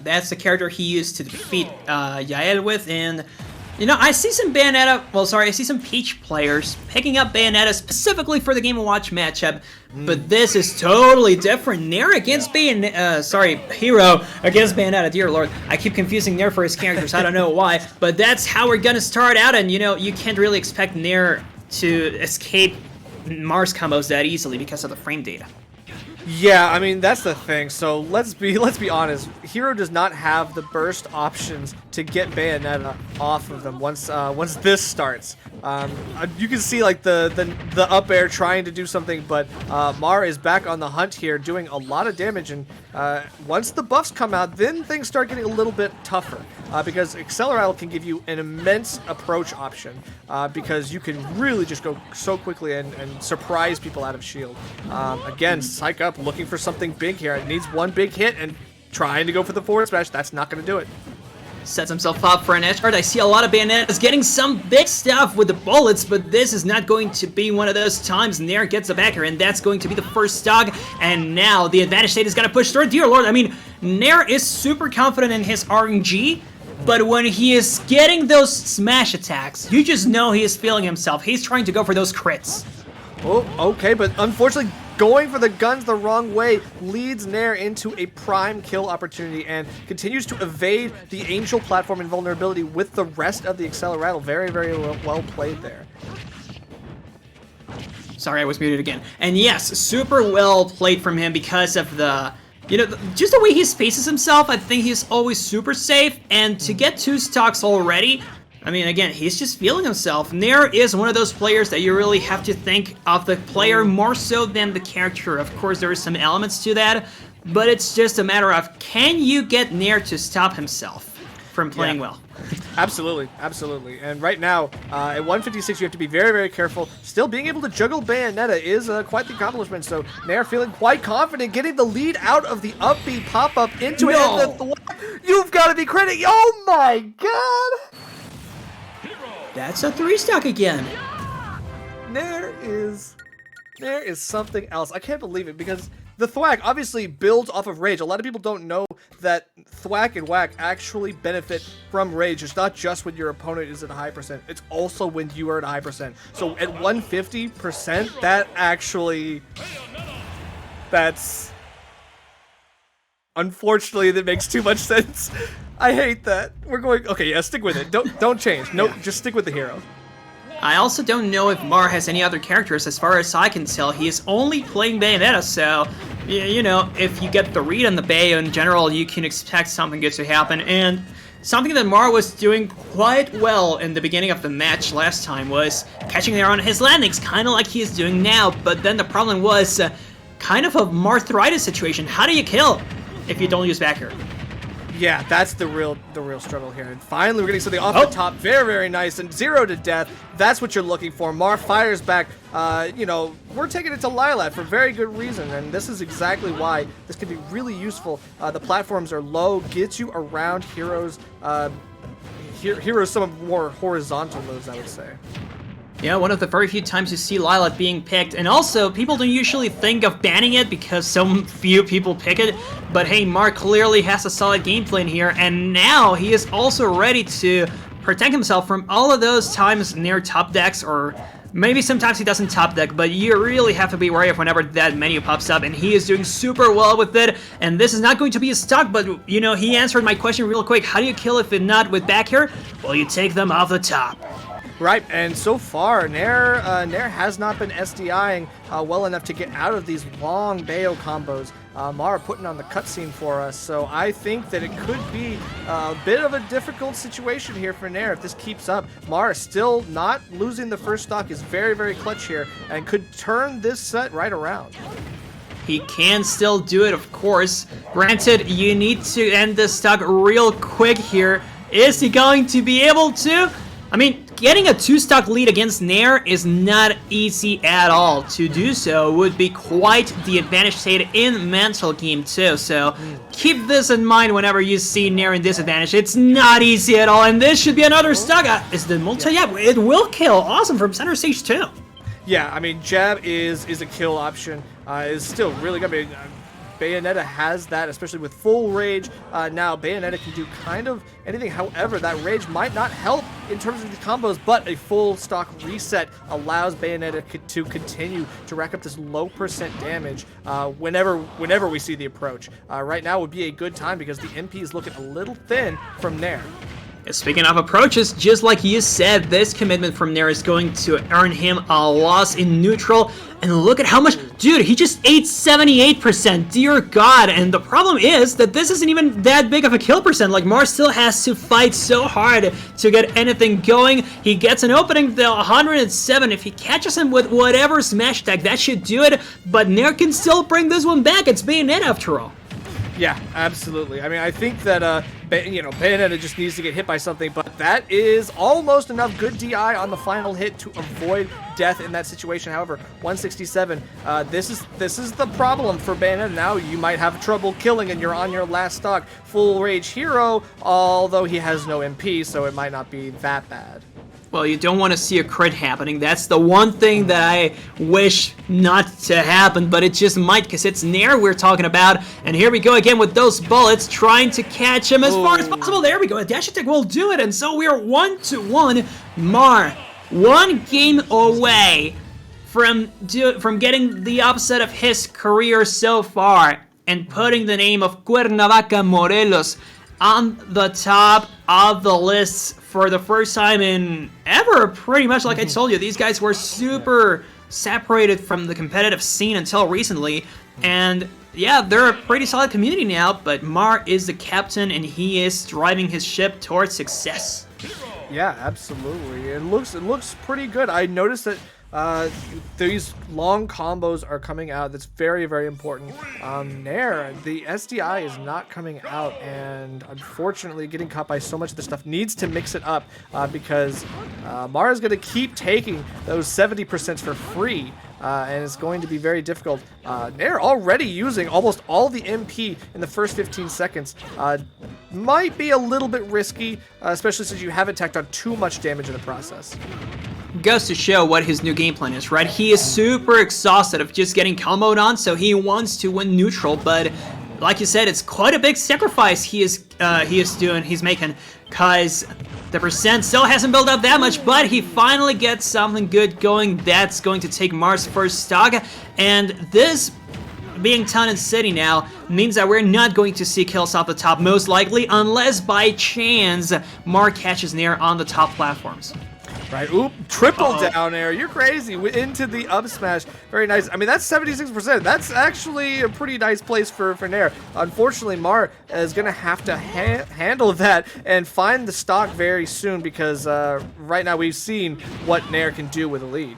That's the character he used to defeat Yael with, and you know, I see some Bayonetta, I see some Peach players picking up Bayonetta specifically for the Game & Watch matchup, but this is totally different. Nair against Hero against Bayonetta, dear lord. I keep confusing Nair for his characters, I don't know why, but that's how we're gonna start out, and you know, you can't really expect Nair to escape Mars combos that easily because of the frame data. Yeah, I mean, that's the thing. So let's be honest. Hero does not have the burst options to get Bayonetta off of them once this starts. You can see like the up air trying to do something, but Mar is back on the hunt here, doing a lot of damage. And once the buffs come out, then things start getting a little bit tougher because Accelerate can give you an immense approach option because you can really just go so quickly and surprise people out of shield. Again, Psych Up looking for something big here. It needs one big hit and trying to go for the forward smash. That's not going to do it. Sets himself up for an edge guard. I see a lot of Bayonettas getting some big stuff with the bullets, but this is not going to be one of those times. Nair gets the backer, and that's going to be the first stock. And now the advantage state is going to push through. Dear lord, I mean, Nair is super confident in his RNG, but when he is getting those smash attacks, you just know he is feeling himself. He's trying to go for those crits. Oh, okay, but unfortunately, going for the guns the wrong way leads Nair into a prime kill opportunity and continues to evade the Angel platform invulnerability with the rest of the Accelerate. Very, very well played there. Sorry, I was muted again. And yes, super well played from him because of the, you know, just the way he spaces himself. I think he's always super safe, and to get 2 stocks already, I mean, again, he's just feeling himself. Nair is one of those players that you really have to think of the player more so than the character. Of course, there are some elements to that, but it's just a matter of, can you get Nair to stop himself from playing well? Absolutely, absolutely. And right now, at 156, you have to be very, very careful. Still being able to juggle Bayonetta is quite the accomplishment, so Nair feeling quite confident, getting the lead out of the up B pop-up into it. And you've got to be crediting. Oh my god! That's a 3-stock again. Nair is something else. I can't believe it because the Thwack obviously builds off of Rage. A lot of people don't know that Thwack and Whack actually benefit from Rage. It's not just when your opponent is at a high percent. It's also when you are at a high percent. So at 150%, that's... Unfortunately, that makes too much sense. I hate that. We're going... Okay, yeah, stick with it. Don't change. No, just stick with the hero. I also don't know if Mar has any other characters. As far as I can tell, he is only playing Bayonetta, so, you know, if you get the read on the Bayo in general, you can expect something good to happen. And something that Mar was doing quite well in the beginning of the match last time was catching there on his landings, kind of like he is doing now, but then the problem was kind of a Marthritis situation. How do you kill if you don't use backer? Yeah, that's the real struggle here. And finally, we're getting something off the top. Very, very nice. And 0 to death. That's what you're looking for. Mar fires back. You know, we're taking it to Lilac for very good reason. And this is exactly why this can be really useful. The platforms are low, gets you around heroes. Heroes some of more horizontal moves, I would say. Yeah, one of the very few times you see Lilac being picked, and also, people don't usually think of banning it because so few people pick it, but hey, Mark clearly has a solid game plan here, and now he is also ready to protect himself from all of those times near top decks, or maybe sometimes he doesn't top deck, but you really have to be wary of whenever that menu pops up, and he is doing super well with it, and this is not going to be a stock, but, you know, he answered my question real quick. How do you kill if not with back here? Well, you take them off the top. Right, and so far, Nair has not been SDIing well enough to get out of these long Bayo combos. Mara putting on the cutscene for us, so I think that it could be a bit of a difficult situation here for Nair if this keeps up. Mara still not losing the first stock is very, very clutch here and could turn this set right around. He can still do it, of course. Granted, you need to end this stock real quick here. Is he going to be able to? I mean, getting a 2-stock lead against Nair is not easy at all. To do so would be quite the advantage state in mental game too, so keep this in mind whenever you see Nair in disadvantage. It's not easy at all, and this should be another stock. Is the multi? Yeah, it will kill. Awesome from center stage too. Yeah, I mean, jab is a kill option. Is still really good. I mean, Bayonetta has that, especially with full rage. Now Bayonetta can do kind of anything. However, that rage might not help in terms of the combos, but a full stock reset allows Bayonetta to continue to rack up this low percent damage whenever we see the approach. Right now would be a good time because the MP is looking a little thin from Nair. Speaking of approaches, just like you said, this commitment from Nair is going to earn him a loss in neutral. And look at how much, dude, he just ate 78%, dear God. And the problem is that this isn't even that big of a kill percent. Like, Mars still has to fight so hard to get anything going. He gets an opening, the 107. If he catches him with whatever smash attack, that should do it. But Nair can still bring this one back. It's Bayonetta after all. Yeah, absolutely. I mean, I think that, Bayonetta just needs to get hit by something, but that is almost enough good DI on the final hit to avoid death in that situation. However, 167, this is the problem for Bayonetta. Now you might have trouble killing and you're on your last stock. Full Rage Hero, although he has no MP, so it might not be that bad. Well, you don't want to see a crit happening. That's the one thing that I wish not to happen, but it just might because it's Nair we're talking about. And here we go again with those bullets, trying to catch him as far as possible. There we go. A dash attack will do it, and so we are 1-1. Mar, one game away from getting the opposite of his career so far and putting the name of Cuernavaca Morelos on the top of the lists for the first time in ever, pretty much. Like I told you, these guys were super separated from the competitive scene until recently, and yeah, they're a pretty solid community now, but Mar is the captain and he is driving his ship towards success. Yeah, absolutely. It looks pretty good. I noticed that these long combos are coming out. That's very, very important. Nair, the SDI is not coming out, and unfortunately getting caught by so much of this stuff needs to mix it up because Mara's going to keep taking those 70% for free. And it's going to be very difficult. Nair already using almost all the MP in the first 15 seconds. Might be a little bit risky, especially since you haven't tacked on too much damage in the process. Goes to show what his new game plan is, right? He is super exhausted of just getting comboed on, so he wants to win neutral, but like you said, it's quite a big sacrifice he's making, cause the percent still hasn't built up that much, but he finally gets something good going. That's going to take Mars first stock, and this being town and city now means that we're not going to see kills off the top, most likely, unless by chance Mar catches Nair on the top platforms. Right, oop, triple down air. You're crazy. Into the up smash. Very nice. I mean, that's 76%. That's actually a pretty nice place for Nair. Unfortunately, Mar is going to have to handle that and find the stock very soon because right now we've seen what Nair can do with a lead.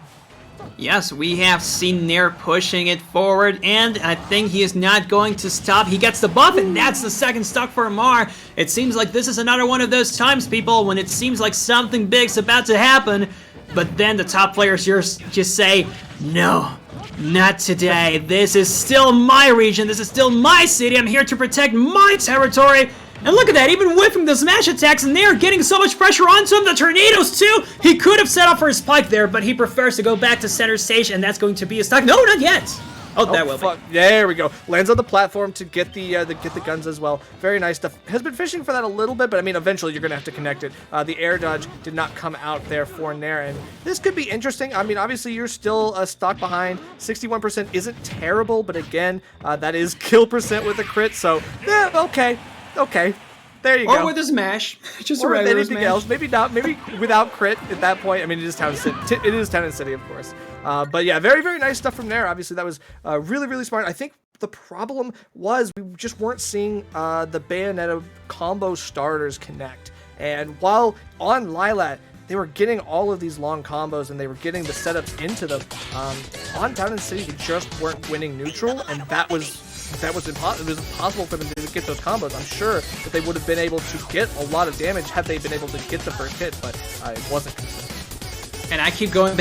Yes, we have seen Nair pushing it forward, and I think he is not going to stop. He gets the buff, and that's the second stock for Mar. It seems like this is another one of those times, people, when it seems like something big's about to happen, but then the top players just say, no, not today. This is still my region. This is still my city. I'm here to protect my territory. And look at that, even whiffing the smash attacks, and they're getting so much pressure onto him. The tornadoes, too. He could have set up for his spike there, but he prefers to go back to center stage, and that's going to be a stock. No, not yet. Oh, that will be. There we go. Lands on the platform to get the guns as well. Very nice stuff. Has been fishing for that a little bit, but I mean, eventually you're going to have to connect it. The air dodge did not come out there for Nair, and this could be interesting. I mean, obviously you're still a stock behind. 61% isn't terrible, but again, that is kill percent with a crit, so yeah, okay. Okay, there you go. Or with a smash, just or a with regular anything smash. else. Maybe not. Maybe without crit at that point. I mean, it is town and city. It is town and city, of course. But yeah, very, very nice stuff from there. Obviously, that was really, really smart. I think the problem was we just weren't seeing the Bayonetta combo starters connect. And while on Lilac, they were getting all of these long combos and they were getting the setups into them. On town and city, they just weren't winning neutral, and that was impossible. It was impossible for them to get those combos. I'm sure that they would have been able to get a lot of damage had they been able to get the first hit, but it wasn't consistent. And I keep going back